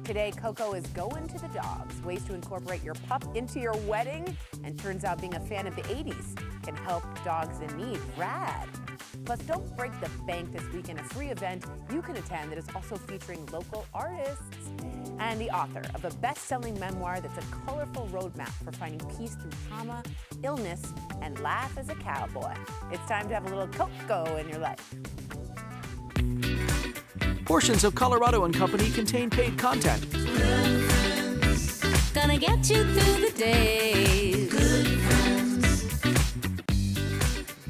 Today, Coco is going to the dogs. Ways to incorporate your pup into your wedding. And turns out being a fan of the 80s can help dogs in need. Rad. Plus, don't break the bank this week in a free event you can attend that is also featuring local artists. And the author of a best-selling memoir that's a colorful roadmap for finding peace through trauma, illness, and laugh as a cowboy. It's time to have a little Coco in your life. Portions of Colorado and Company contain paid content. Good friends, gonna get you through the day. Good friends.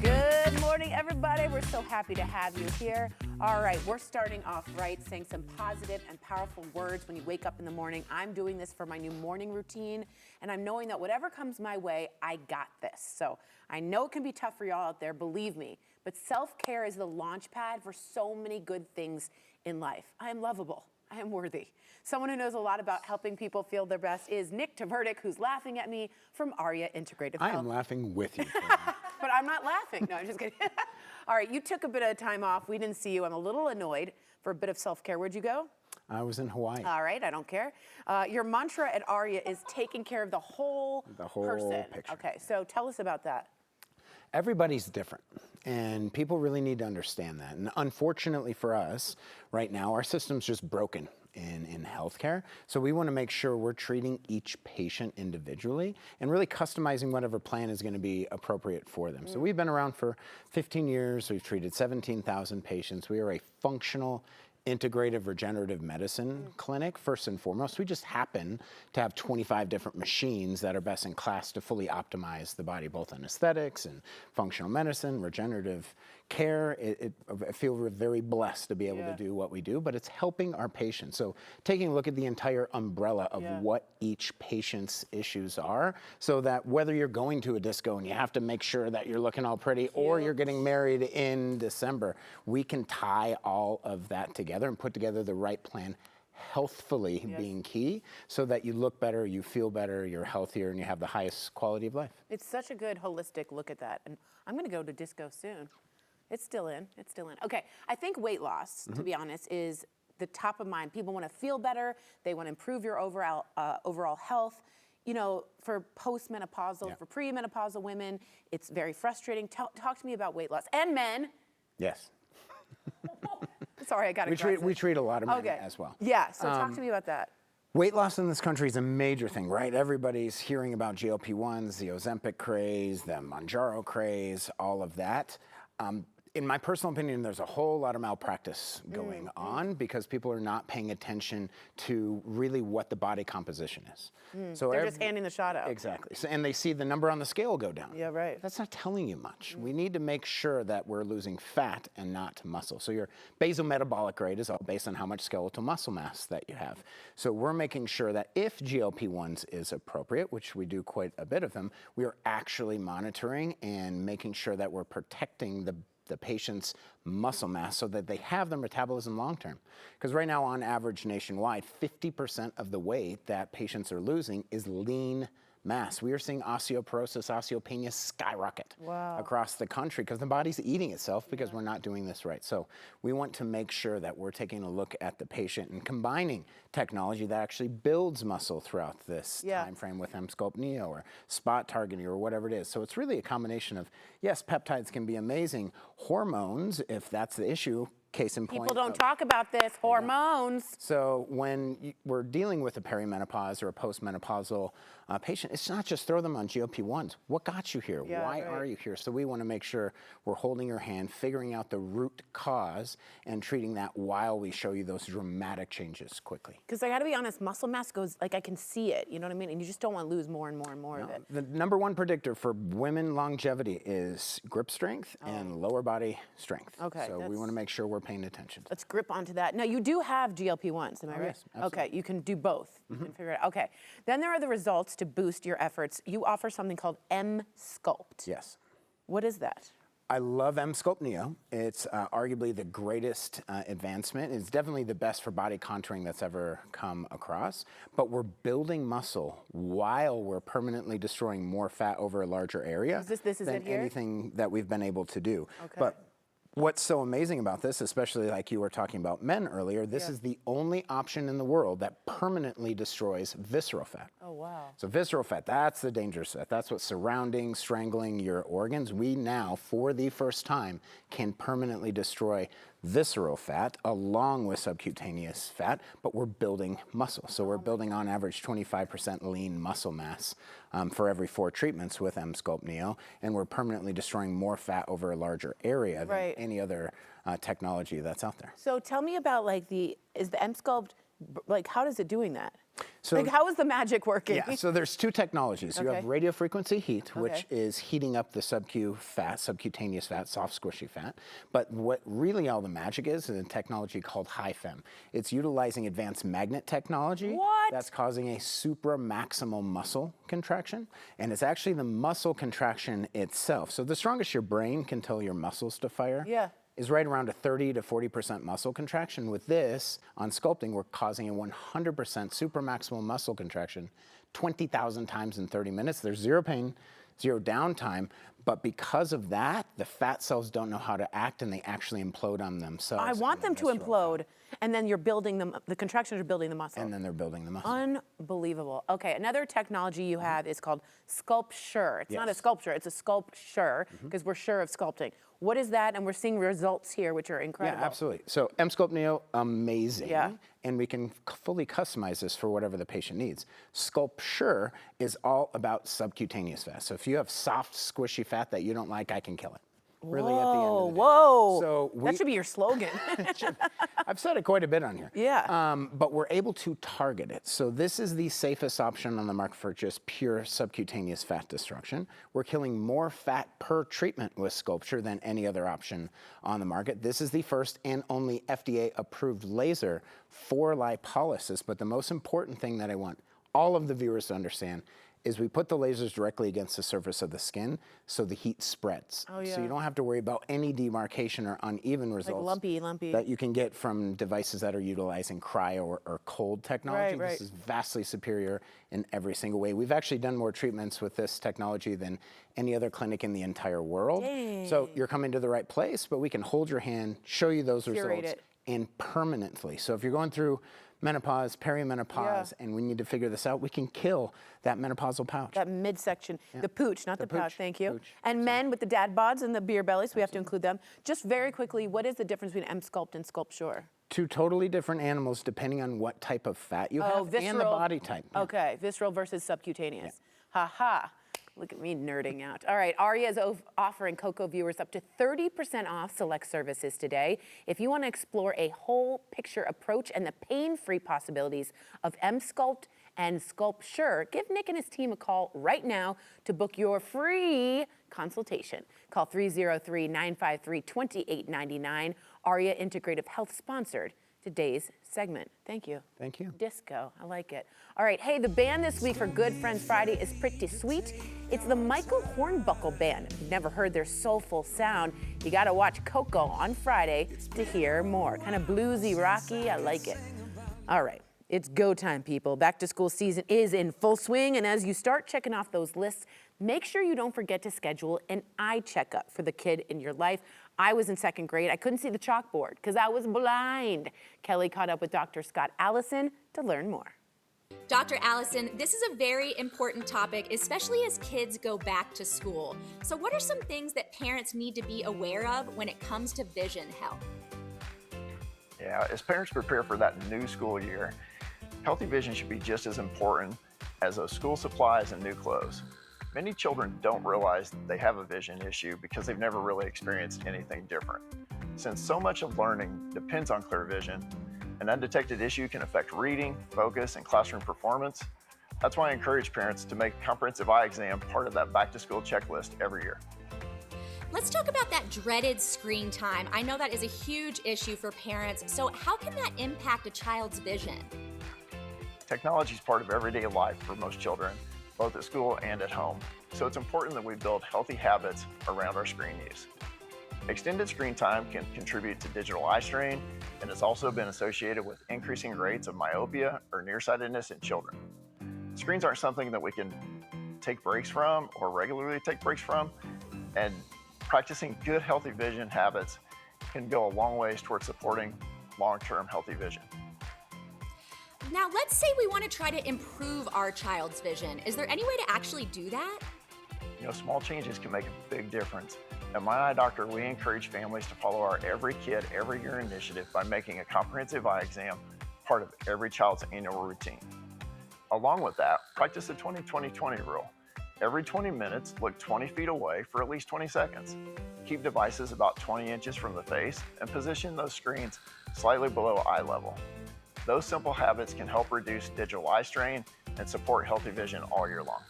Good morning, everybody. We're so happy to have you here. All right, we're starting off right, saying some positive and powerful words when you wake up in the morning. I'm doing this for my new morning routine, and I'm knowing that whatever comes my way, I got this. So I know it can be tough for y'all out there, believe me, but self-care is the launch pad for so many good things in life. I am lovable. I am worthy. Someone who knows a lot about helping people feel their best is Nick Tverdik, who's laughing at me from Aria Integrative Health. I am laughing with you. But I'm not laughing. No, I'm just kidding. All right, you took a bit of time off. We didn't see you. I'm a little annoyed for a bit of self-care. Where'd you go? I was in Hawaii. All right, I don't care. Your mantra at Aria is taking care of the whole person. Picture. Okay, so tell us about that. Everybody's different, and people really need to understand that. And unfortunately for us, right now, our system's just broken in healthcare. So we want to make sure we're treating each patient individually and really customizing whatever plan is going to be appropriate for them. So we've been around for 15 years. We've treated 17,000 patients. We are a functional integrative regenerative medicine clinic, first and foremost. We just happen to have 25 different machines that are best in class to fully optimize the body, both in aesthetics and functional medicine, regenerative care. I feel we're very blessed to be able to do what we do, but it's helping our patients. So taking a look at the entire umbrella of what each patient's issues are, so that whether you're going to a disco and you have to make sure that you're looking all pretty, or you're getting married in December, we can tie all of that together and put together the right plan, healthfully being key, so that you look better, you feel better, you're healthier, and you have the highest quality of life. It's such a good holistic look at that. And I'm going to go to disco soon. It's still in. It's still in. Okay, I think weight loss, to be honest, is the top of mind. People want to feel better. They want to improve your overall health. You know, for postmenopausal, for premenopausal women, it's very frustrating. Talk to me about weight loss. And men. Yes. Sorry, I got it. We treat a lot of men as well. Yeah, so talk to me about that. Weight loss in this country is a major thing, right? Everybody's hearing about GLP-1s, the Ozempic craze, the Mounjaro craze, all of that. In my personal opinion, there's a whole lot of malpractice going on because people are not paying attention to really what the body composition is. So They're just handing the shot out. Exactly. So, and they see the number on the scale go down. Yeah, right. That's not telling you much. We need to make sure that we're losing fat and not muscle. So your basal metabolic rate is all based on how much skeletal muscle mass that you have. So we're making sure that if GLP-1s is appropriate, which we do quite a bit of them, we are actually monitoring and making sure that we're protecting the patient's muscle mass so that they have their metabolism long term. Because right now, on average nationwide, 50% of the weight that patients are losing is lean mass. We are seeing osteoporosis, osteopenia skyrocket across the country because the body's eating itself because we're not doing this right. So we want to make sure that we're taking a look at the patient and combining technology that actually builds muscle throughout this time frame with Emsculpt Neo or spot targeting or whatever it is. So it's really a combination of, yes, peptides can be amazing. Hormones, if that's the issue, case in point. People don't talk about this, hormones. So when we're dealing with a perimenopause or a postmenopausal patient, it's not just throw them on GLP-1s. What got you here? Why are you here? So we want to make sure we're holding your hand, figuring out the root cause, and treating that while we show you those dramatic changes quickly. Because I got to be honest, muscle mass goes, like I can see it, you know what I mean? And you just don't want to lose more and more and more of it. The number one predictor for women longevity is grip strength and lower body strength. Okay. So we want to make sure we're paying attention. Let's grip onto that. Now, you do have GLP-1s, am I right? Yes, absolutely. Okay, you can do both. You can figure it out. Okay. Then there are the results to boost your efforts. You offer something called Emsculpt. Yes. What is that? I love Emsculpt Neo. It's arguably the greatest advancement. It's definitely the best for body contouring that's ever come across. But we're building muscle while we're permanently destroying more fat over a larger area This is than it here? anything that we've been able to do. Okay. But What's so amazing about this, especially like you were talking about men earlier, this is the only option in the world that permanently destroys visceral fat. Oh, wow. So visceral fat, that's the dangerous fat. That's what's surrounding, strangling your organs. We now, for the first time, can permanently destroy visceral fat along with subcutaneous fat, but we're building muscle. So we're building on average 25% lean muscle mass for every 4 treatments with Emsculpt Neo, and we're permanently destroying more fat over a larger area than any other technology that's out there. So tell me about is the Emsculpt, how is it doing that? So, how is the magic working? Yeah, so there's 2 technologies. You have radio frequency heat, which is heating up the subcutaneous fat, soft squishy fat. But what really all the magic is a technology called high fem. It's utilizing advanced magnet technology that's causing a supramaximal muscle contraction. And it's actually the muscle contraction itself. So the strongest your brain can tell your muscles to fire. Is right around a 30 to 40% muscle contraction. With this, on sculpting, we're causing a 100% supramaximal muscle contraction 20,000 times in 30 minutes. There's zero pain, zero downtime, but because of that, the fat cells don't know how to act and they actually implode on themselves. I want them to implode, and then you're building them, the contractions are building the muscle. And then they're building the muscle. Unbelievable. Okay, another technology you have is called Sculpture. It's not a sculpture, it's a sculpture, because we're sure of sculpting. What is that? And we're seeing results here, which are incredible. Yeah, absolutely. So Emsculpt Neo, amazing. Yeah. And we can fully customize this for whatever the patient needs. Sculpture is all about subcutaneous fat. So if you have soft, squishy fat that you don't like, I can kill it. Really, at the end of the day. Whoa. So that should be your slogan. I've said it quite a bit on here. Yeah. But we're able to target it. So this is the safest option on the market for just pure subcutaneous fat destruction. We're killing more fat per treatment with Sculpture than any other option on the market. This is the first and only FDA-approved laser for lipolysis. But the most important thing that I want all of the viewers to understand is we put the lasers directly against the surface of the skin so the heat spreads. So you don't have to worry about any demarcation or uneven results lumpy. that you can get from devices that are utilizing cryo or cold technology. This is vastly superior in every single way. We've actually done more treatments with this technology than any other clinic in the entire world. So you're coming to the right place, but we can hold your hand, show you those results, and permanently. So if you're going through menopause, perimenopause, and we need to figure this out, we can kill that menopausal pouch. That midsection, the pooch, not the pouch, thank you. Pooch. And men with the dad bods and the beer bellies, we have to include them. Just very quickly, what is the difference between Emsculpt and Sculpture? 2 totally different animals depending on what type of fat you have and the body type. Okay, visceral versus subcutaneous. Ha ha. Look at me nerding out. All right, Aria is offering Coco viewers up to 30% off select services today. If you want to explore a whole picture approach and the pain-free possibilities of Emsculpt and Sculpture, give Nick and his team a call right now to book your free consultation. Call 303-953-2899. Aria Integrative Health sponsored today's segment. Thank you. Thank you. Disco, I like it. All right, hey, the band this week for Good Friends Friday is pretty sweet. It's the Michael Hornbuckle Band. If you've never heard their soulful sound, you gotta watch Coco on Friday to hear more. Kind of bluesy, rocky, I like it. All right, it's go time, people. Back to school season is in full swing, and as you start checking off those lists, make sure you don't forget to schedule an eye checkup for the kid in your life. I was in 2nd grade. I couldn't see the chalkboard because I was blind. Kelly caught up with Dr. Scott Allison to learn more. Dr. Allison, this is a very important topic, especially as kids go back to school. So what are some things that parents need to be aware of when it comes to vision health? Yeah, as parents prepare for that new school year, healthy vision should be just as important as those school supplies and new clothes. Many children don't realize that they have a vision issue because they've never really experienced anything different. Since so much of learning depends on clear vision, an undetected issue can affect reading, focus, and classroom performance. That's why I encourage parents to make a comprehensive eye exam part of that back-to-school checklist every year. Let's talk about that dreaded screen time. I know that is a huge issue for parents, so how can that impact a child's vision? Technology is part of everyday life for most children, both at school and at home. So it's important that we build healthy habits around our screen use. Extended screen time can contribute to digital eye strain and has also been associated with increasing rates of myopia or nearsightedness in children. Screens aren't something that we can take breaks from or regularly take breaks from, and practicing good healthy vision habits can go a long ways towards supporting long-term healthy vision. Now, let's say we want to try to improve our child's vision. Is there any way to actually do that? You know, small changes can make a big difference. At My Eye Doctor, we encourage families to follow our Every Kid, Every Year initiative by making a comprehensive eye exam part of every child's annual routine. Along with that, practice the 20-20-20 rule. Every 20 minutes, look 20 feet away for at least 20 seconds. Keep devices about 20 inches from the face and position those screens slightly below eye level. Those simple habits can help reduce digital eye strain and support healthy vision all year long.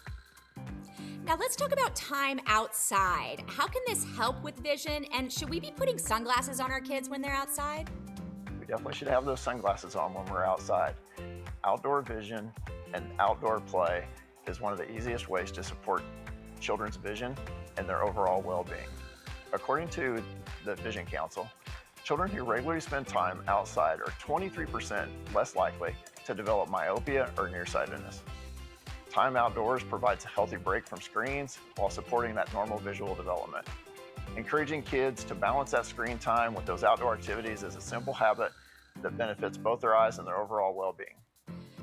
Now, let's talk about time outside. How can this help with vision? And should we be putting sunglasses on our kids when they're outside? We definitely should have those sunglasses on when we're outside. Outdoor vision and outdoor play is one of the easiest ways to support children's vision and their overall well-being. According to the Vision Council, children who regularly spend time outside are 23% less likely to develop myopia or nearsightedness. Time outdoors provides a healthy break from screens while supporting that normal visual development. Encouraging kids to balance that screen time with those outdoor activities is a simple habit that benefits both their eyes and their overall well-being.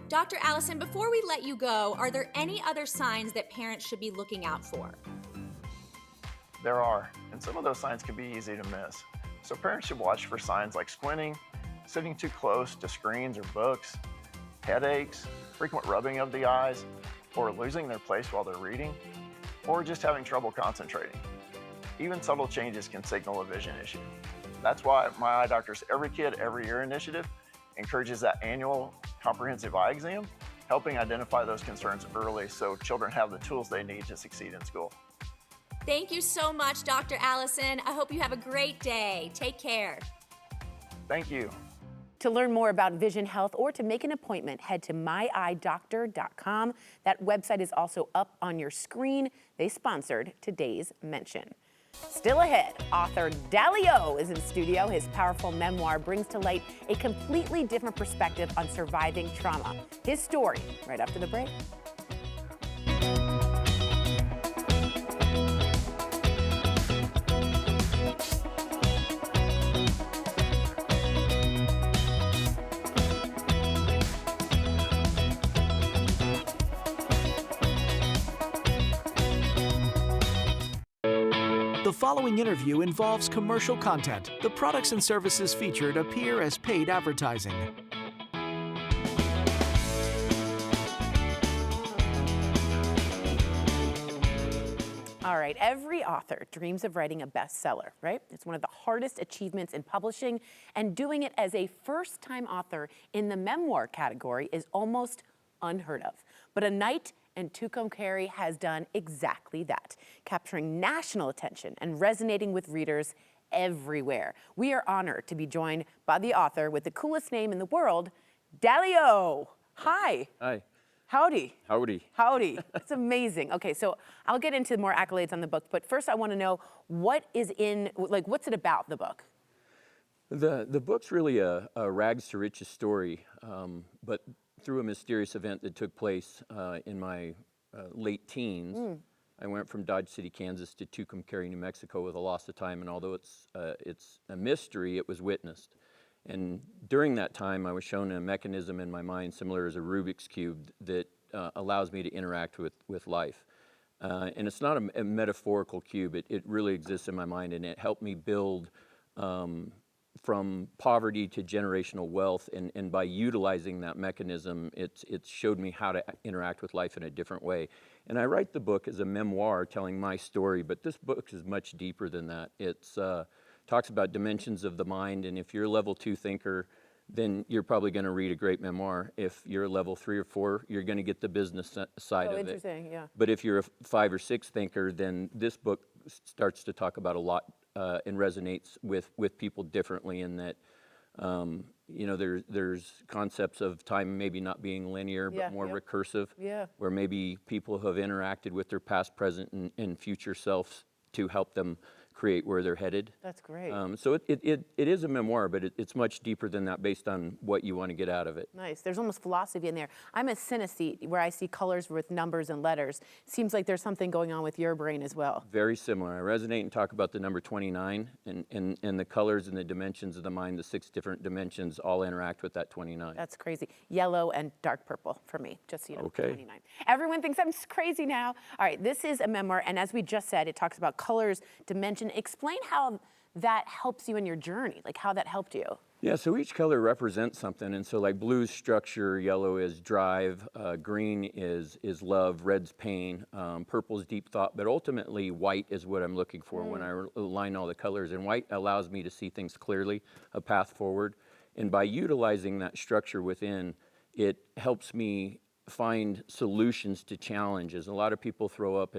Dr. Allison, before we let you go, are there any other signs that parents should be looking out for? There are, and some of those signs can be easy to miss. So parents should watch for signs like squinting, sitting too close to screens or books, headaches, frequent rubbing of the eyes, or losing their place while they're reading, or just having trouble concentrating. Even subtle changes can signal a vision issue. That's why My Eye Doctor's Every Kid, Every Year initiative encourages that annual comprehensive eye exam, helping identify those concerns early so children have the tools they need to succeed in school. Thank you so much, Dr. Allison. I hope you have a great day. Take care. Thank you. To learn more about vision health or to make an appointment, head to myeyedoctor.com. That website is also up on your screen. They sponsored today's mention. Still ahead, author Dally O is in studio. His powerful memoir brings to light a completely different perspective on surviving trauma. His story, right after the break. The following interview involves commercial content. The products and services featured appear as paid advertising. All right, every author dreams of writing a bestseller, right? It's one of the hardest achievements in publishing, and doing it as a first-time author in the memoir category is almost unheard of. But A Night in Tucumcari has done exactly that, capturing national attention and resonating with readers everywhere. We are honored to be joined by the author with the coolest name in the world, Dally O. Hi. Hi. Howdy. Howdy. Howdy. It's amazing. Okay, so I'll get into more accolades on the book, but first I want to know what's it about, the book? The book's really a rags to riches story, but through a mysterious event that took place in my late teens. I went from Dodge City, Kansas to Tucumcari, New Mexico with a loss of time, and although it's a mystery, it was witnessed. And during that time, I was shown a mechanism in my mind similar as a Rubik's Cube that allows me to interact with life. And it's not a metaphorical cube, it really exists in my mind, and it helped me build from poverty to generational wealth, and by utilizing that mechanism, it's showed me how to interact with life in a different way. And I write the book as a memoir telling my story, but this book is much deeper than that. It's talks about dimensions of the mind, and if you're a level 2 thinker, then you're probably going to read a great memoir. If you're a level 3 or 4, you're going to get the business side of it. Interesting, yeah. But if you're a 5 or 6 thinker, then this book starts to talk about a lot and resonates with people differently in that, there's concepts of time maybe not being linear, but more recursive, where maybe people have interacted with their past, present, and future selves to help them create where they're headed. That's great. So it is a memoir, but it's much deeper than that based on what you want to get out of it. Nice. There's almost philosophy in there. I'm a synesthete where I see colors with numbers and letters. Seems like there's something going on with your brain as well. Very similar. I resonate and talk about the number 29 and the colors and the dimensions of the mind, the 6 different dimensions all interact with that 29. That's crazy. Yellow and dark purple for me, just so you know. Okay. 29. Everyone thinks I'm crazy now. All right, this is a memoir, and as we just said, it talks about colors, dimension. Explain how that helps you in your journey, like how that helped you. Yeah, so each color represents something, and so like blue's structure, yellow is drive, green is love, red's pain, purple's deep thought, but ultimately white is what I'm looking for when I align all the colors, and white allows me to see things clearly, a path forward, and by utilizing that structure within, it helps me find solutions to challenges. A lot of people throw up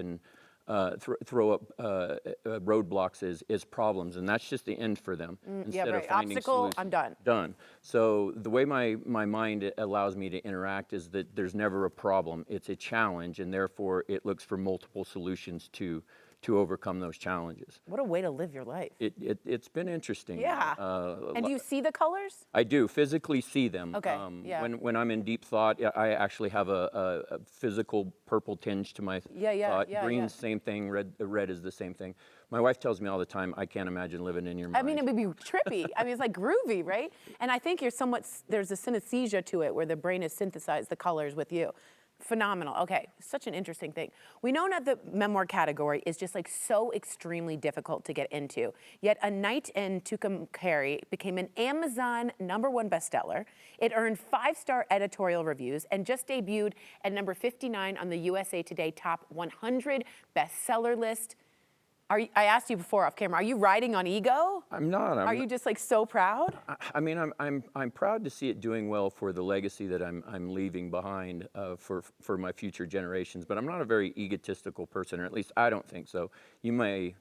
roadblocks as problems, and that's just the end for them. Yeah, right. Obstacle, I'm done. Done. So the way my mind allows me to interact is that there's never a problem. It's a challenge, and therefore it looks for multiple solutions to overcome those challenges. What a way to live your life. It's been interesting. Yeah. And do you see the colors? I do physically see them. Okay, yeah. When I'm in deep thought, I actually have a physical purple tinge to my thought. Green's same thing. Red is the same thing. My wife tells me all the time, I can't imagine living in your mind. I mean, it would be trippy. I mean, it's like groovy, right? And I think there's a synesthesia to it where the brain has synthesized the colors with you. Phenomenal. Okay, such an interesting thing. We know that the memoir category is just like so extremely difficult to get into. Yet A Night in Tucumcari became an Amazon #1 bestseller. It earned 5-star editorial reviews and just debuted at number 59 on the USA Today Top 100 bestseller list. I asked you before off camera, are you riding on ego? I'm not. Are you just like so proud? I mean, I'm proud to see it doing well for the legacy that I'm leaving behind for my future generations. But I'm not a very egotistical person, or at least I don't think so. You may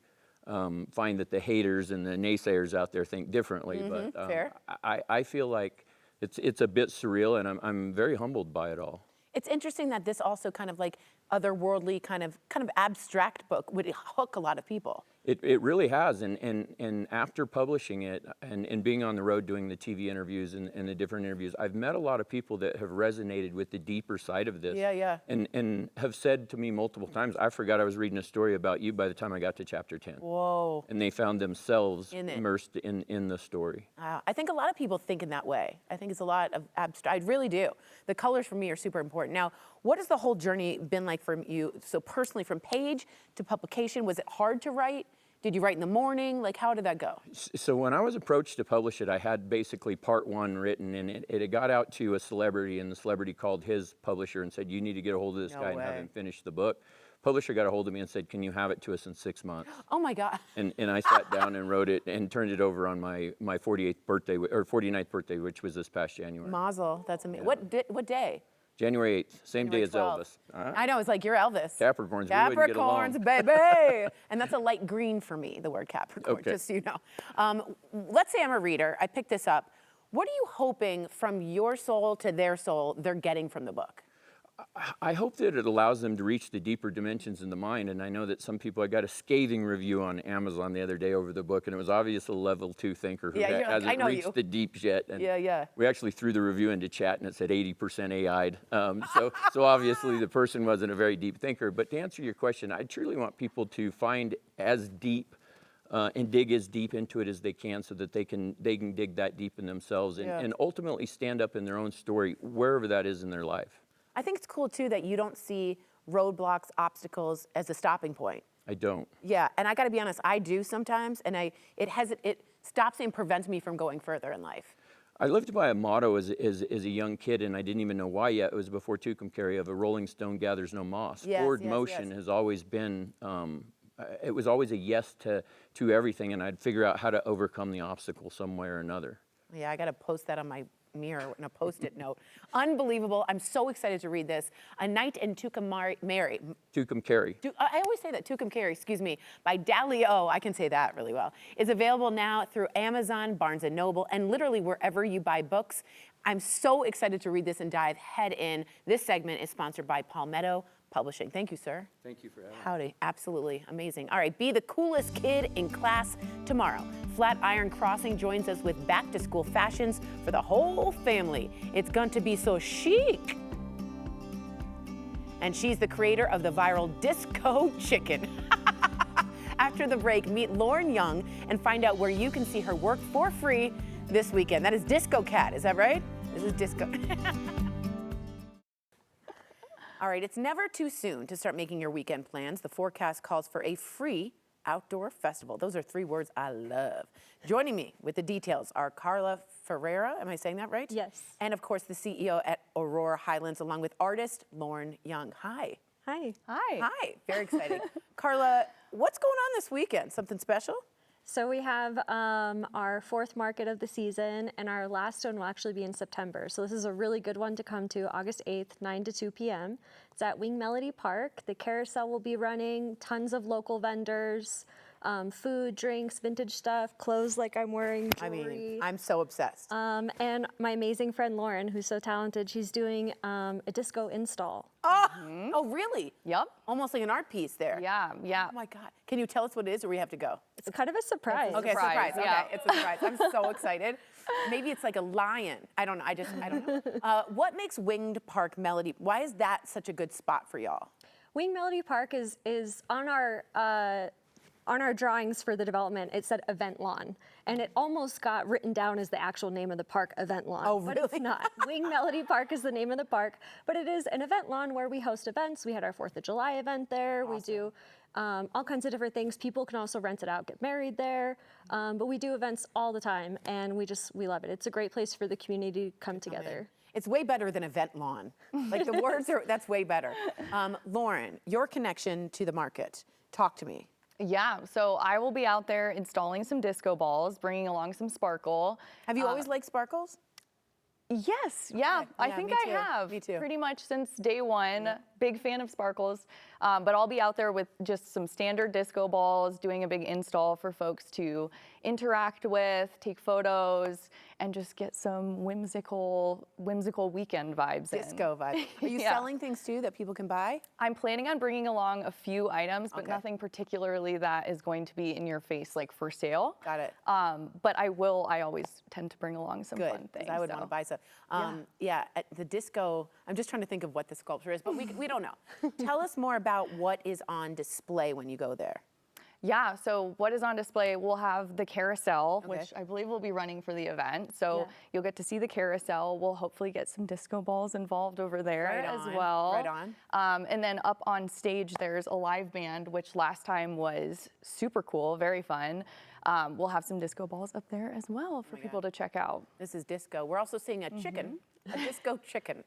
find that the haters and the naysayers out there think differently, but fair. I feel like it's a bit surreal, and I'm very humbled by it all. It's interesting that this also kind of like otherworldly, kind of abstract book would hook a lot of people. It really has, and after publishing it and being on the road doing the TV interviews and the different interviews, I've met a lot of people that have resonated with the deeper side of this. Yeah. And have said to me multiple times, I forgot I was reading a story about you by the time I got to chapter 10. Whoa. And they found themselves In it. immersed in the story. I think a lot of people think in that way. I think it's a lot of abstract. I really do. The colors for me are super important. Now, what has the whole journey been like for you? So personally, from page to publication, was it hard to write? Did you write in the morning? Like, how did that go? So when I was approached to publish it, I had basically part 1 written, and it had got out to a celebrity, and the celebrity called his publisher and said, you need to get a hold of this guy and have him finish the book. Publisher got a hold of me and said, can you have it to us in 6 months? Oh my God. And I sat down and wrote it and turned it over on my 48th birthday, or 49th birthday, which was this past January. Mazel, that's amazing. Yeah. What day? January 8th, same day as 12th. Elvis. I know, it's like you're Elvis. Capricorns, we wouldn't get along. Capricorns, baby. And that's a light green for me, the word Capricorn, Okay. just so you know. Let's say I'm a reader, I picked this up. What are you hoping from your soul to their soul they're getting from the book? I hope that it allows them to reach the deeper dimensions in the mind, and I know that some people, I got a scathing review on Amazon the other day over the book, and it was obviously a level 2 thinker who hasn't reached the deep yet. And we actually threw the review into chat, and it said 80% AI'd. So obviously the person wasn't a very deep thinker. But to answer your question, I truly want people to find as deep and dig as deep into it as they can, so that they can dig that deep in themselves and ultimately stand up in their own story, wherever that is in their life. I think it's cool too that you don't see roadblocks, obstacles as a stopping point. I don't. Yeah, and I got to be honest, I do sometimes, and it stops me and prevents me from going further in life. I lived by a motto as a young kid, and I didn't even know why yet. It was before Tucumcari, of a rolling stone gathers no moss. Forward motion has always been, it was always a yes to everything, and I'd figure out how to overcome the obstacle some way or another. Yeah, I got to post that on my mirror in a post-it note. Unbelievable. I'm so excited to read this. A Night in Tucumcari. I always say that, Tucumcari, excuse me, by Dally O, I can say that really well, is available now through Amazon, Barnes & Noble, and literally wherever you buy books. I'm so excited to read this and dive head in. This segment is sponsored by Palmetto Publishing. Thank you, sir. Thank you for having me. Howdy. Absolutely amazing. All right, be the coolest kid in class tomorrow. Flatiron Crossing joins us with back-to-school fashions for the whole family. It's going to be so chic. And she's the creator of the viral Disco Chicken. After the break, meet Lauren Young and find out where you can see her work for free this weekend. That is Disco Cat, is that right? This is Disco. All right, it's never too soon to start making your weekend plans. The forecast calls for a free outdoor festival. Those are 3 words I love. Joining me with the details are Carla Ferreira, am I saying that right? Yes. And of course, the CEO at Aurora Highlands, along with artist Lauren Young. Hi. Hi. Hi. Hi, very exciting. Carla, what's going on this weekend? Something special? So we have our 4th market of the season, and our last one will actually be in September. So this is a really good one to come to, August 8th, 9 to 2 p.m. It's at Wing Melody Park. The carousel will be running, tons of local vendors, food, drinks, vintage stuff, clothes like I'm wearing, I jewelry. mean, I'm so obsessed. And my amazing friend Lauren, who's so talented, she's doing a disco install. Oh, really? Yep. Almost like an art piece there. Yeah, yeah. Oh my God. Can you tell us what it is, or we have to go? It's kind of a surprise. Okay, surprise, yeah. Okay, it's a surprise. I'm so excited. Maybe it's like a lion. I don't know. I don't know. What makes Winged Park Melody? Why is that such a good spot for y'all? Wing Melody Park is on our drawings for the development. It said Event Lawn, and it almost got written down as the actual name of the park, Event Lawn. Oh, But it's really? not. Wing Melody Park is the name of the park, but it is an event lawn where we host events. We had our 4th of July event there. We do all kinds of different things. People can also rent it out, get married there. But we do events all the time, and we love it. It's a great place for the community to come together. It's way better than Event Lawn. Like the words are, that's way better. Lauren, your connection to the market. Talk to me. Yeah, so I will be out there installing some disco balls, bringing along some sparkle. Have you always liked sparkles? Yes, yeah, I Yeah, think me I too, have. me too. Pretty much since day one. Big fan of sparkles. But I'll be out there with just some standard disco balls, doing a big install for folks to interact with, take photos, and just get some whimsical weekend vibes in. Disco vibe. Are you Yeah. selling things too that people can buy? I'm planning on bringing along a few items, but nothing particularly that is going to be in your face, like for sale. Got it. But I always tend to bring along some Good, fun 'cause things. I would want to buy stuff. Yeah, at the disco, I'm just trying to think of what the sculpture is, but we don't know. Tell us more about what is on display when you go there. Yeah, so what is on display? We'll have the carousel, Okay. which I believe will be running for the event. So Yeah. you'll get to see the carousel. We'll hopefully get some disco balls involved over there Right as on, well. right on. And then up on stage, there's a live band, which last time was super cool, very fun. We'll have some disco balls up there as well for people to check out. This is disco. We're also seeing a chicken, a disco chicken.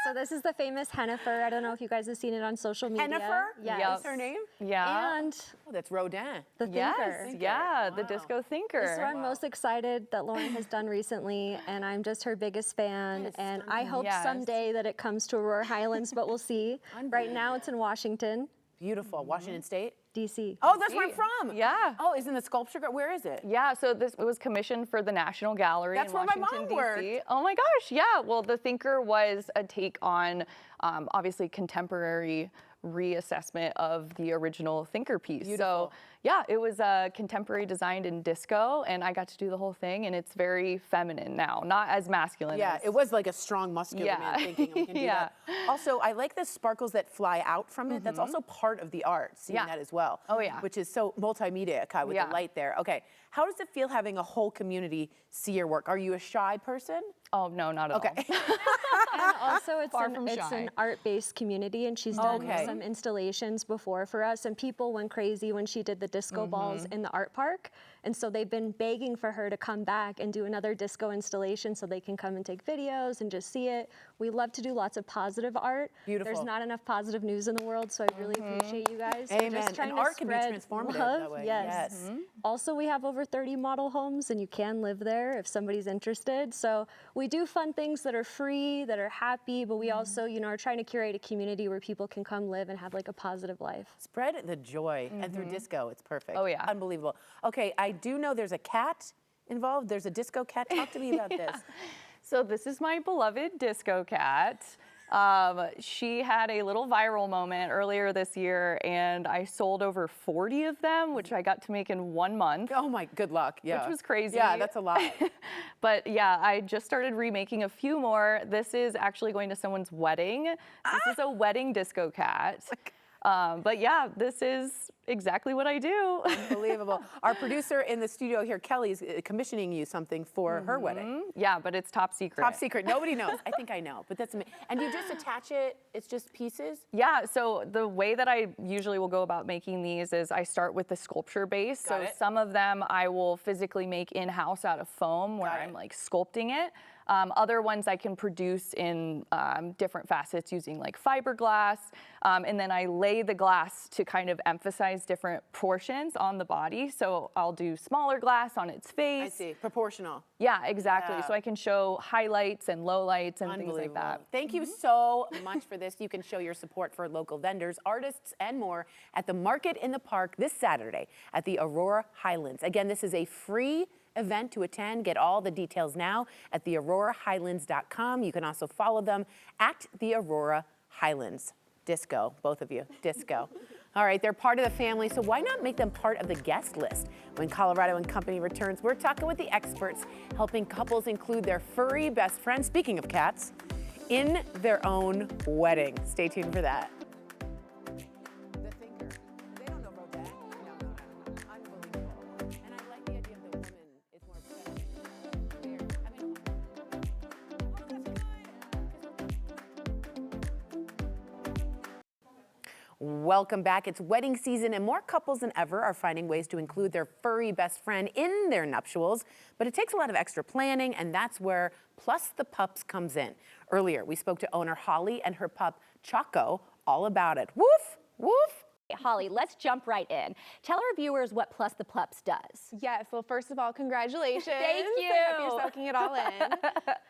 So this is the famous Hennifer. I don't know if you guys have seen it on social media. Hennifer? Yes. Yep. Is her name? Yeah. And Oh, that's Rodin. the Yes, thinker. yeah, the disco thinker. This is what I'm most excited that Lauren has done recently, and I'm just her biggest fan. And I hope Yes. someday that it comes to Aurora Highlands, but we'll see. Right now it's in Washington, Beautiful. Washington State? D.C. Oh, that's where I'm from. Yeah. Oh, isn't the sculpture? Where is it? Yeah, so it was commissioned for the National Gallery That's in where my Washington, mom worked. D.C. Oh my gosh, yeah. Well, the Thinker was a take on obviously contemporary reassessment of the original Thinker piece. Beautiful. So yeah, it was contemporary designed in disco, and I got to do the whole thing, and it's very feminine now, not as masculine. Yeah, as, it was like a strong muscular Yeah. man thinking we can do Yeah. that. Also, I like the sparkles that fly out from it. That's also part of the art, seeing Yeah. that as well. Oh, yeah. Which is so multimedia, Kai, with Yeah. the light there. Okay, how does it feel having a whole community see your work? Are you a shy person? Oh no, not at Okay. all. And also it's Far from it's shy. an art-based community, and she's done Okay. some installations before for us, and people went crazy when she did the disco balls in the art park. And so they've been begging for her to come back and do another disco installation so they can come and take videos and just see it. We love to do lots of positive art. Beautiful. There's not enough positive news in the world, so I really appreciate you guys. We're Amen. just And trying to art can be spread transformative love. that way. Yes. Yes. Also, we have over 30 model homes, and you can live there if somebody's interested. So we do fun things that are free, that are happy, but we also, are trying to curate a community where people can come live and have like a positive life. Spread the joy, and through disco, it's perfect. Oh, yeah. Unbelievable. Okay, I do know there's a cat involved. There's a disco cat. Talk to me about this. So this is my beloved disco cat. She had a little viral moment earlier this year, and I sold over 40 of them, which I got to make in 1 month. Oh my, good luck. Yeah. Which was crazy. Yeah, that's a lot. But yeah, I just started remaking a few more. This is actually going to someone's wedding. This is a wedding disco cat. But yeah, this is exactly what I do. Unbelievable. Our producer in the studio here, Kelly, is commissioning you something for her wedding. Yeah, but it's top secret. Top secret. Nobody knows. I think I know, but that's amazing. And you just attach it, it's just pieces? Yeah, so the way that I usually will go about making these is I start with the sculpture base. Got So it. some of them I will physically make in-house out of foam where Got I'm it. like sculpting it. Other ones I can produce in different facets using like fiberglass. And then I lay the glass to kind of emphasize different portions on the body. So I'll do smaller glass on its face. I see. Proportional. Yeah, exactly. Yeah. So I can show highlights and lowlights and things like that. Thank you so much for this. You can show your support for local vendors, artists, and more at the Market in the Park this Saturday at the Aurora Highlands. Again, this is a free event to attend. Get all the details now at theaurorahighlands.com. You can also follow them at the Aurora Highlands. Disco, both of you, disco. All right, they're part of the family, so why not make them part of the guest list? When Colorado and Company returns, we're talking with the experts helping couples include their furry best friend, speaking of cats, in their own wedding. Stay tuned for that. The thinker. They don't know Rodin. No. Unbelievable. And I like the idea of the woman is more feminine. Weird. I mean, welcome back. It's wedding season, and more couples than ever are finding ways to include their furry best friend in their nuptials. But it takes a lot of extra planning, and that's where Plus the Pups comes in. Earlier, we spoke to owner Holly and her pup Choco all about it. Woof, woof. Holly, let's jump right in. Tell our viewers what Plus the Pups does. Yes, well, first of all, congratulations. Thank you. I hope you're soaking it all in.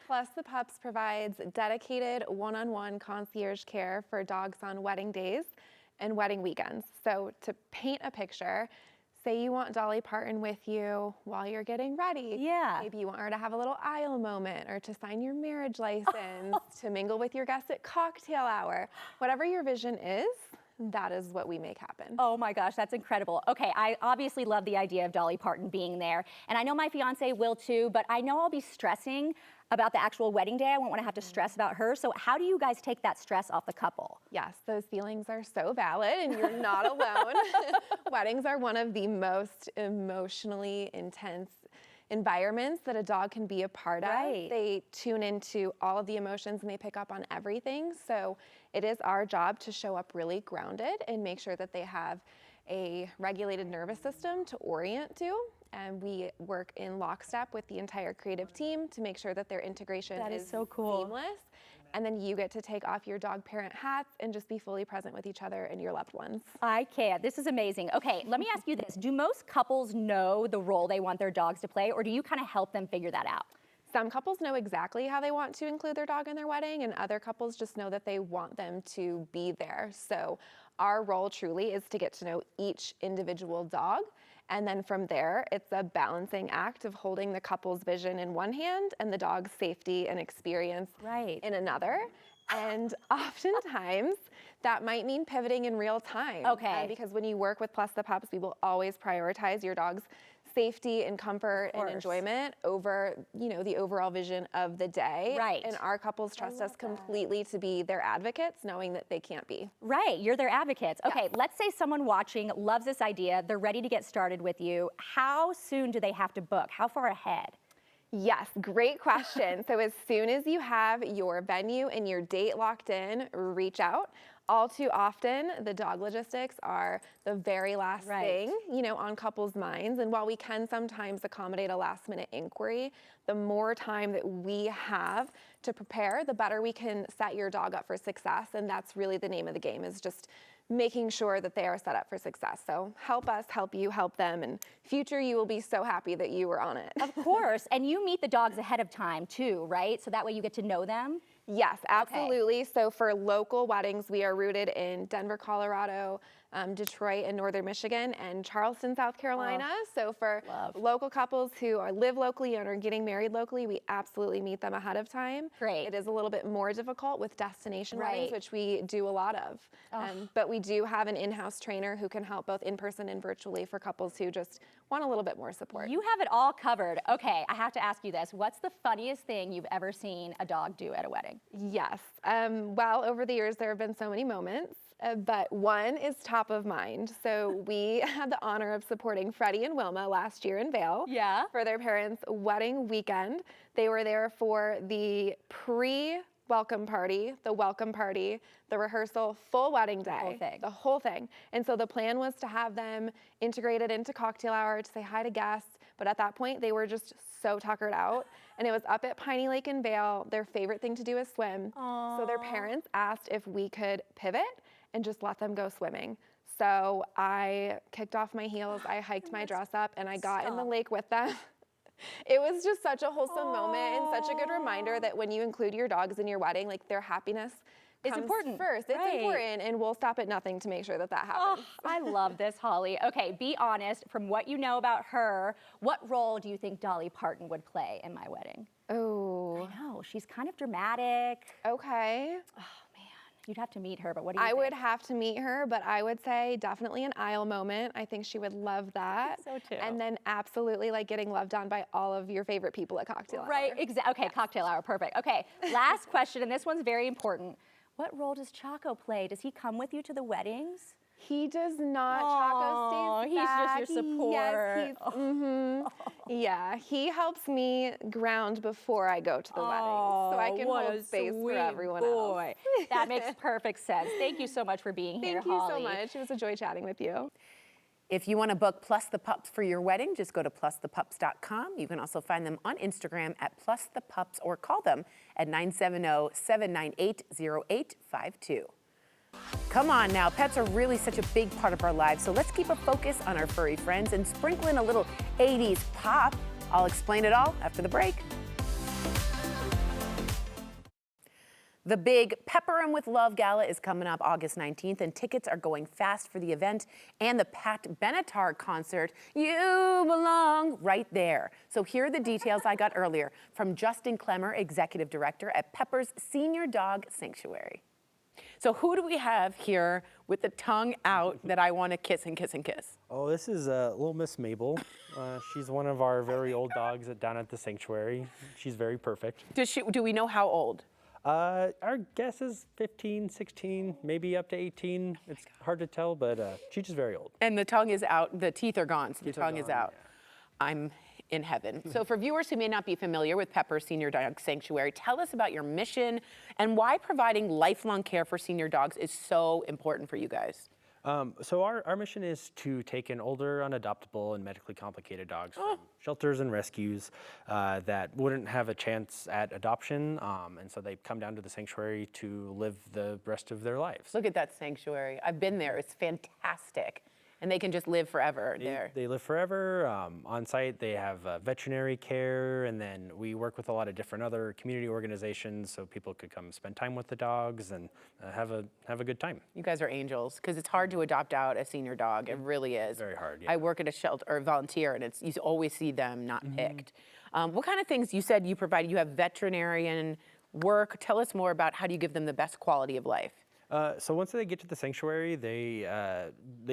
Plus the Pups provides dedicated one-on-one concierge care for dogs on wedding days and wedding weekends. So to paint a picture, say you want Dolly Parton with you while you're getting ready. Yeah. Maybe you want her to have a little aisle moment or to sign your marriage license, to mingle with your guests at cocktail hour. Whatever your vision is, that is what we make happen. Oh my gosh, that's incredible. Okay, I obviously love the idea of Dolly Parton being there, and I know my fiance will too, but I know I'll be stressing about the actual wedding day. I won't want to have to stress about her. So how do you guys take that stress off the couple? Yes, those feelings are so valid, and you're not alone. Weddings are one of the most emotionally intense environments that a dog can be a part of. They tune into all of the emotions and they pick up on everything. So it is our job to show up really grounded and make sure that they have a regulated nervous system to orient to. And we work in lockstep with the entire creative team to make sure that their integration is so cool. seamless. And then you get to take off your dog parent hats and just be fully present with each other and your loved ones. I can't. This is amazing. Okay, let me ask you this. Do most couples know the role they want their dogs to play, or do you kind of help them figure that out? Some couples know exactly how they want to include their dog in their wedding, and other couples just know that they want them to be there. So our role truly is to get to know each individual dog. And then from there, it's a balancing act of holding the couple's vision in one hand and the dog's safety and experience in another. And oftentimes, that might mean pivoting in real time. Okay. Because when you work with Plus the Pups, we will always prioritize your dog's safety and comfort and enjoyment over, you know, the overall vision of the day. Right. And our couples trust us completely to be their advocates, knowing that they can't be. Right, you're their advocates. Okay, let's say someone watching loves this idea, they're ready to get started with you. How soon do they have to book? How far ahead? Yes, great question. So as soon as you have your venue and your date locked in, reach out. All too often, the dog logistics are the very last thing, you know, on couples' minds. And while we can sometimes accommodate a last-minute inquiry, the more time that we have to prepare, the better we can set your dog up for success. And that's really the name of the game, is just making sure that they are set up for success. So help us, help you, help them. And future, you will be so happy that you were on it. Of course, and you meet the dogs ahead of time too, right? So that way you get to know them? Yes, absolutely. So for local weddings, we are rooted in Denver, Colorado, Detroit and Northern Michigan, and Charleston, South Carolina. So for local couples who live locally and are getting married locally, we absolutely meet them ahead of time. Great. It is a little bit more difficult with destination weddings, which we do a lot of. But we do have an in-house trainer who can help both in person and virtually for couples who just want a little bit more support. You have it all covered. Okay, I have to ask you this. What's the funniest thing you've ever seen a dog do at a wedding? Yes. Well, over the years, there have been so many moments. But one is top of mind. So we had the honor of supporting Freddie and Wilma last year in Vail for their parents' wedding weekend. They were there for the pre-welcome party, the welcome party, the rehearsal, full wedding day, the whole thing. And so the plan was to have them integrated into cocktail hour to say hi to guests. But at that point, they were just so tuckered out. And it was up at Piney Lake in Vail. Their favorite thing to do is swim. So their parents asked if we could pivot and just let them go swimming. So I kicked off my heels, I hiked my dress up, and I got in the lake with them. It was just such a wholesome moment and such a good reminder that when you include your dogs in your wedding, like their happiness comes important first. It's important, and we'll stop at nothing to make sure that that happens. I love this, Holly. Okay, be honest, from what you know about her, what role do you think Dolly Parton would play in my wedding? Oh. I know, she's kind of dramatic. Okay. You'd have to meet her, but what do you I think? would have to meet her, but I would say definitely an aisle moment. I think she would love that. So too. And then absolutely like getting loved on by all of your favorite people at cocktail hour. Right, exactly. Okay, cocktail hour, perfect. Okay, last question, and this one's very important. What role does Chaco play? Does he come with you to the weddings? He does not. Chaco stays back. He's just your support. Yes, yeah, he helps me ground before I go to the wedding, so I can hold space for everyone else. That makes perfect sense. Thank you so much for being here, Holly. Thank you so much. It was a joy chatting with you. If you want to book Plus the Pups for your wedding, just go to plusthepups.com. You can also find them on Instagram at @plusthepups or call them at 970-798-0852. Come on now, pets are really such a big part of our lives, so let's keep a focus on our furry friends and sprinkle in a little 80s pop. I'll explain it all after the break. The big Pepper 'em with Love Gala is coming up August 19th, and tickets are going fast for the event and the Pat Benatar concert. You belong right there. So here are the details I got earlier from Justin Clemmer, Executive Director at Pepper's Senior Dog Sanctuary. So who do we have here with the tongue out that I want to kiss and kiss and kiss? Oh, this is little Miss Mabel. She's one of our very old dogs down at the sanctuary. She's very perfect. Do we know how old? Our guess is 15, 16, maybe up to 18. It's hard to tell, but she's just very old. And the tongue is out, the teeth are gone, so the tongue is out. Yeah. I'm in heaven. So for viewers who may not be familiar with Pepper Senior Dog Sanctuary, tell us about your mission and why providing lifelong care for senior dogs is so important for you guys. So our mission is to take in older, unadoptable, and medically complicated dogs from shelters and rescues that wouldn't have a chance at adoption, and so they come down to the sanctuary to live the rest of their lives. Look at that sanctuary. I've been there. It's fantastic. And they can just live forever there. They live forever. On site, they have veterinary care, and then we work with a lot of different other community organizations so people could come spend time with the dogs and have a good time. You guys are angels, because it's hard to adopt out a senior dog. It really is. Very hard, yeah. I work at a shelter or volunteer, and you always see them not picked. What kind of things you said you provide? You have veterinarian work. Tell us more about how do you give them the best quality of life? So once they get to the sanctuary, they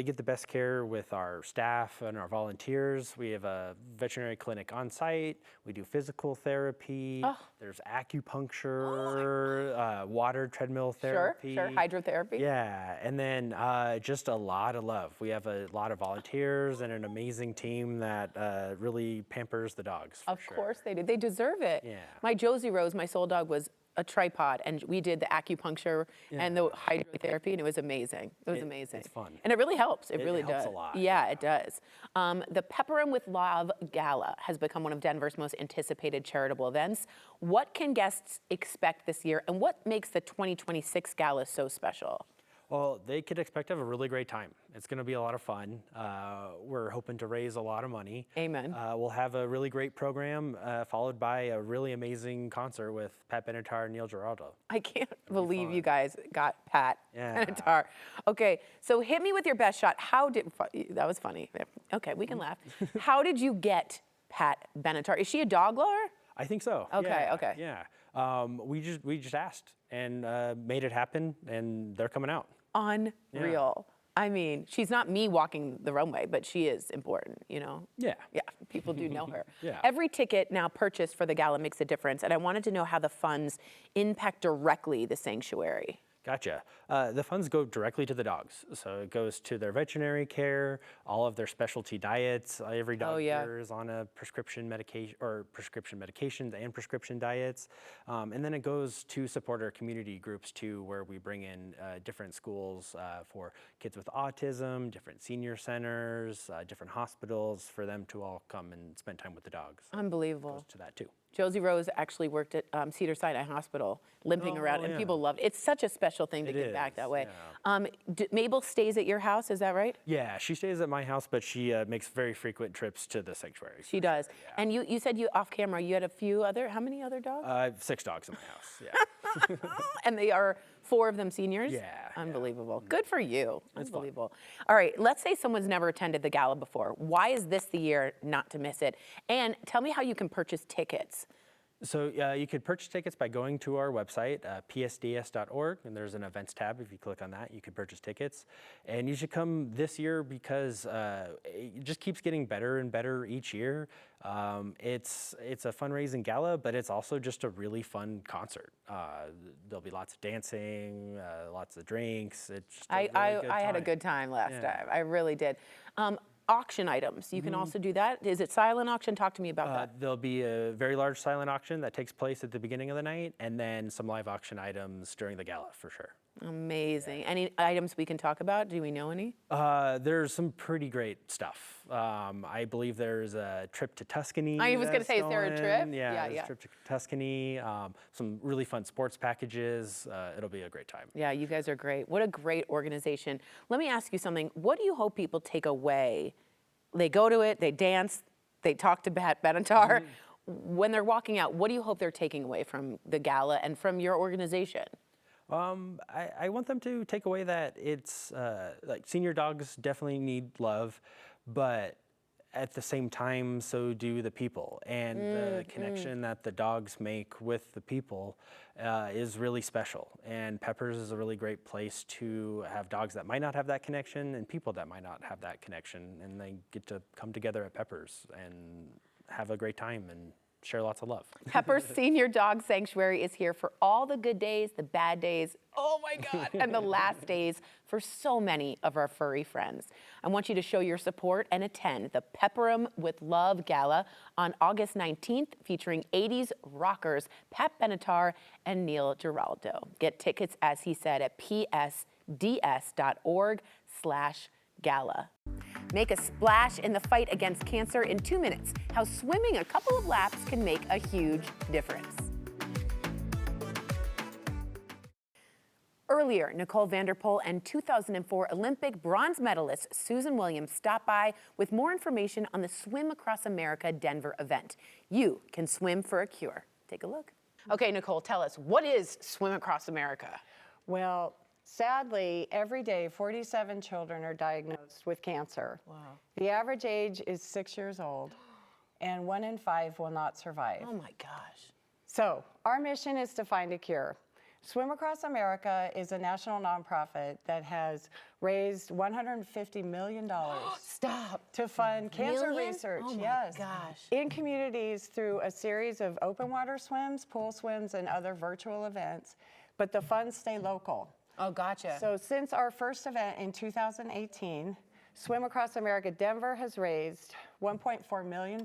get the best care with our staff and our volunteers. We have a veterinary clinic on site. We do physical therapy. There's acupuncture, water treadmill therapy. Sure, hydrotherapy. Yeah, and then just a lot of love. We have a lot of volunteers and an amazing team that really pampers the dogs. Of course they do. They deserve it. Yeah. My Josie Rose, my soul dog, was a tripod, and we did the acupuncture and the hydrotherapy, and it was amazing. It was amazing. It's fun. And it really helps. It really helps does. a lot. Yeah, it does. The Pepper 'em with Love Gala has become one of Denver's most anticipated charitable events. What can guests expect this year, and what makes the 2026 gala so special? Well, they could expect to have a really great time. It's going to be a lot of fun. We're hoping to raise a lot of money. Amen. We'll have a really great program followed by a really amazing concert with Pat Benatar and Neil Giraldo. I can't believe you guys got Pat Yeah. Benatar. Okay, so hit me with your best shot. That was funny. Okay, we can laugh. How did you get Pat Benatar? Is she a dog lover? I think so. Okay, yeah, okay. Yeah. We just asked and made it happen, and they're coming out. Unreal. I mean, she's not me walking the runway, but she is important, you know? Yeah. Yeah, people do know her. Yeah. Every ticket now purchased for the gala makes a difference, and I wanted to know how the funds impact directly the sanctuary. Gotcha. The funds go directly to the dogs. So it goes to their veterinary care, all of their specialty diets. Every dog here is on a prescription medication or prescription medications and prescription diets. And then it goes to support our community groups too, where we bring in different schools for kids with autism, different senior centers, different hospitals for them to all come and spend time with the dogs. Unbelievable. It goes to that too. Josie Rose actually worked at Cedars-Sinai Hospital, limping around, and people loved it. It's such a special thing to give back that way. Yeah. Mabel stays at your house, is that right? Yeah, she stays at my house, but she makes very frequent trips to the sanctuary. She does. Yeah. And you said off camera, you had how many other dogs? I have 6 dogs in my house, yeah. And they are 4 of them seniors? Yeah. Unbelievable. Good for you. It's Unbelievable. Fun. All right, let's say someone's never attended the gala before. Why is this the year not to miss it? And tell me how you can purchase tickets. So you could purchase tickets by going to our website, psds.org, and there's an events tab. If you click on that, you can purchase tickets. And you should come this year because it just keeps getting better and better each year. It's a fundraising gala, but it's also just a really fun concert. There'll be lots of dancing, lots of drinks. It's just a really good time. I had a good time last time. I really did. Auction items, you can also do that. Is it silent auction? Talk to me about that. There'll be a very large silent auction that takes place at the beginning of the night, and then some live auction items during the gala for sure. Amazing. Yeah. Any items we can talk about? Do we know any? There's some pretty great stuff. I believe there's a trip to Tuscany. I was going to say, is there a trip? Yeah, there's a trip to Tuscany. Some really fun sports packages. It'll be a great time. Yeah, you guys are great. What a great organization. Let me ask you something. What do you hope people take away? They go to it, they dance, they talk to Pat Benatar. When they're walking out, what do you hope they're taking away from the gala and from your organization? I want them to take away that it's like senior dogs definitely need love, but at the same time, so do the people. And the connection that the dogs make with the people is really special. And Peppers is a really great place to have dogs that might not have that connection and people that might not have that connection. And they get to come together at Peppers and have a great time and share lots of love. Pepper's Senior Dog Sanctuary is here for all the good days, the bad days, oh my God, and the last days for so many of our furry friends. I want you to show your support and attend the Pepper 'em with Love Gala on August 19th, featuring 80s rockers Pat Benatar and Neil Giraldo. Get tickets, as he said, at psds.org/gala. Make a splash in the fight against cancer in 2 minutes. How swimming a couple of laps can make a huge difference. Earlier, Nicole Vanderpool and 2004 Olympic bronze medalist Susan Williams stopped by with more information on the Swim Across America Denver event. You can swim for a cure. Take a look. Okay, Nicole, tell us, what is Swim Across America? Well, sadly, every day 47 children are diagnosed with cancer. Wow. The average age is 6 years old, and 1 in 5 will not survive. Oh my gosh. So our mission is to find a cure. Swim Across America is a national nonprofit that has raised $150 million to fund cancer research. Oh my gosh. In communities through a series of open water swims, pool swims, and other virtual events, but the funds stay local. Oh, gotcha. So since our first event in 2018, Swim Across America Denver has raised $1.4 million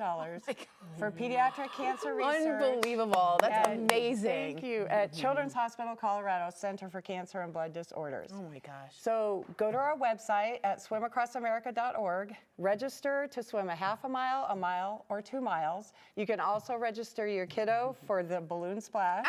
for pediatric cancer research. Unbelievable. That's amazing. Thank you. At Children's Hospital Colorado Center for Cancer and Blood Disorders. Oh my gosh. So go to our website at swimacrossamerica.org, register to swim a half a mile, or 2 miles. You can also register your kiddo for the balloon splash.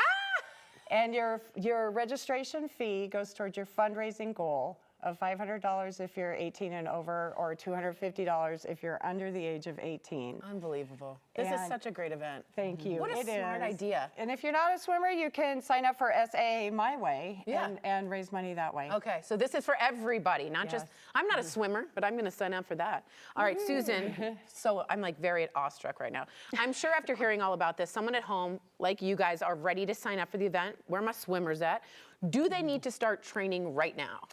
And your registration fee goes towards your fundraising goal of $500 if you're 18 and over, or $250 if you're under the age of 18. Unbelievable. This is such a great event. Thank you. What a smart idea. And if you're not a swimmer, you can sign up for SAA My Way and raise money that way. Okay, so this is for everybody, not just, I'm not a swimmer, but I'm gonna sign up for that. All right, Susan, so I'm like very awestruck right now. I'm sure after hearing all about this, someone at home, like you guys, are ready to sign up for the event. Where are my swimmers at? Do they need to start training right now?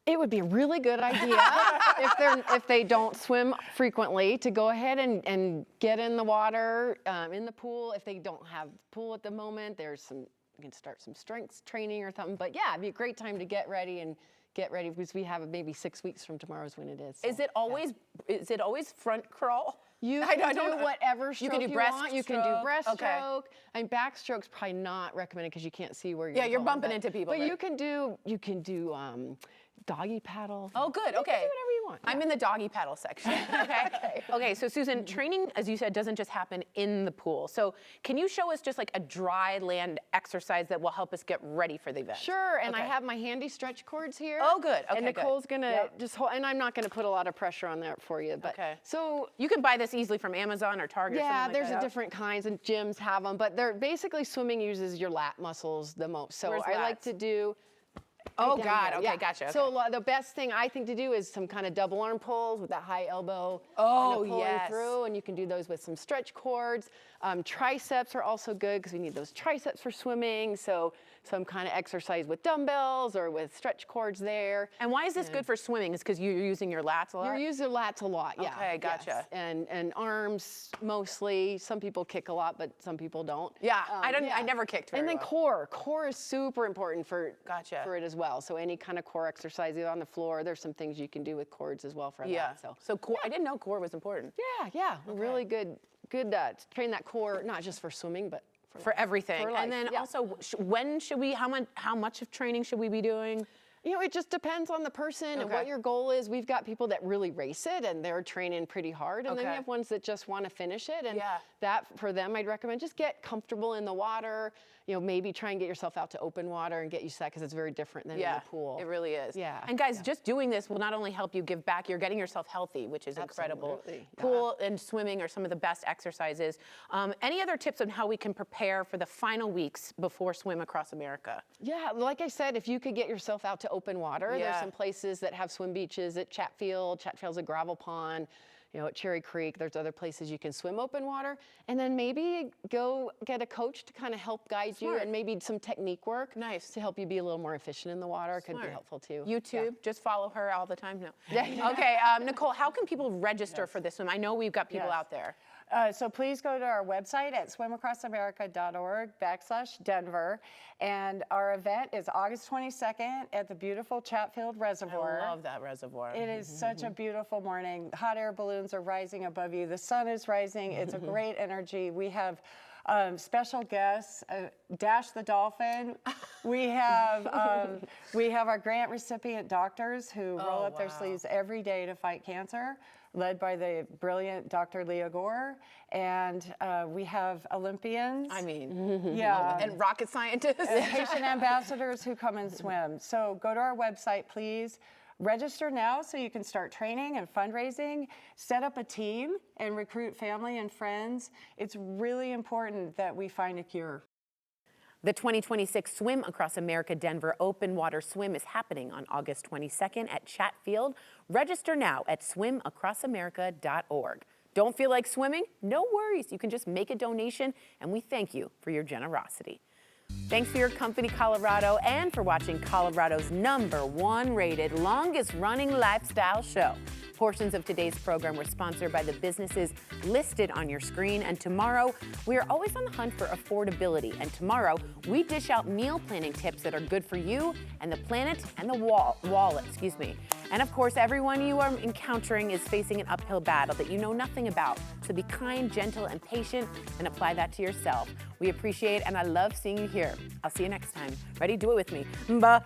It would be a really good idea if they don't swim frequently to go ahead and get in the water, in the pool. If they don't have pool at the moment, you can start some strength training or something. But yeah, it'd be a great time to get ready because we have maybe 6 weeks from tomorrow is when it is. So, is it always front crawl? You can do whatever stroke you want. You can do breaststroke. And backstroke's probably not recommended because you can't see where you're going. Yeah, you're bumping into people. But you can do doggy paddle. Oh, good. You Okay. can do whatever you want. I'm in the doggy paddle section. Okay. Okay. So Susan, training, as you said, doesn't just happen in the pool. So can you show us just like a dry land exercise that will help us get ready for the event? Sure. And I have my handy stretch cords here. Oh, good. Okay. And Nicole's gonna just hold, and I'm not gonna put a lot of pressure on that for you. But so you can buy this easily from Amazon or Target. Yeah, or something like there's that. different kinds, and gyms have them. But they're basically swimming uses your lat muscles the most. So Where's I like lats? to do. Oh, down God. here, Okay, gotcha. So the best thing I think to do is some kind of double arm pulls with that high elbow. Oh, pulling yes. through, and you can do those with some stretch cords. Triceps are also good because we need those triceps for swimming. So some kind of exercise with dumbbells or with stretch cords there. And why is this good for swimming? Is because you're using your lats a lot? You're using lats a lot, yeah. Okay, gotcha. Yes. And arms mostly. Some people kick a lot, but some people don't. Yeah, I never kicked very And then well. core. Core is super important for Gotcha. it as well. So any kind of core exercise either on the floor, there's some things you can do with cords as well for that. So core, I didn't know core was important. Yeah. Really good to train that core, not just for swimming, but For everything. For life, And then yeah. also, when should we, how much of training should we be doing? You know, it just depends on the person and what your goal is. We've got people that really race it and they're training pretty hard. And then we have ones that just want to finish it. And that, for them, I'd recommend just get comfortable in the water. You know, maybe try and get yourself out to open water and get used to that because it's very different than in the pool. It really is. Yeah. And guys, just doing this will not only help you give back, you're getting yourself healthy, which is incredible. Absolutely. Pool and swimming are some of the best exercises. Any other tips on how we can prepare for the final weeks before Swim Across America? Yeah, like I said, if you could get yourself out to open water, there's some places that have swim beaches at Chatfield. Chatfield's a gravel pond. You know, at Cherry Creek, there's other places you can swim open water. And then maybe go get a coach to kind of help guide you, and maybe some technique work. To help you be a little more efficient in the water could be helpful too. YouTube, just follow her all the time. No. Okay, Nicole, how can people register for this swim? I know we've got people out there. So please go to our website at swimacrossamerica.org/Denver. And our event is August 22nd at the beautiful Chatfield Reservoir. I love that reservoir. It is such a beautiful morning. Hot air balloons are rising above you. The sun is rising. It's a great energy. We have special guests, Dash the Dolphin. We have our grant recipient doctors who roll up their sleeves every day to fight cancer, led by the brilliant Dr. Leah Gore. And we have Olympians. I mean, and rocket scientists. And patient ambassadors who come and swim. So go to our website, please. Register now so you can start training and fundraising. Set up a team and recruit family and friends. It's really important that we find a cure. The 2026 Swim Across America Denver Open Water Swim is happening on August 22nd at Chatfield. Register now at swimacrossamerica.org. Don't feel like swimming? No worries. You can just make a donation, and we thank you for your generosity. Thanks for your company, Colorado, and for watching Colorado's #1 rated, longest running lifestyle show. Portions of today's program were sponsored by the businesses listed on your screen. And tomorrow, we are always on the hunt for affordability. And tomorrow, we dish out meal planning tips that are good for you and the planet and the wallet. And of course, everyone you are encountering is facing an uphill battle that you know nothing about. So be kind, gentle, and patient, and apply that to yourself. We appreciate and I love seeing you here. I'll see you next time. Ready? Do it with me. Bye.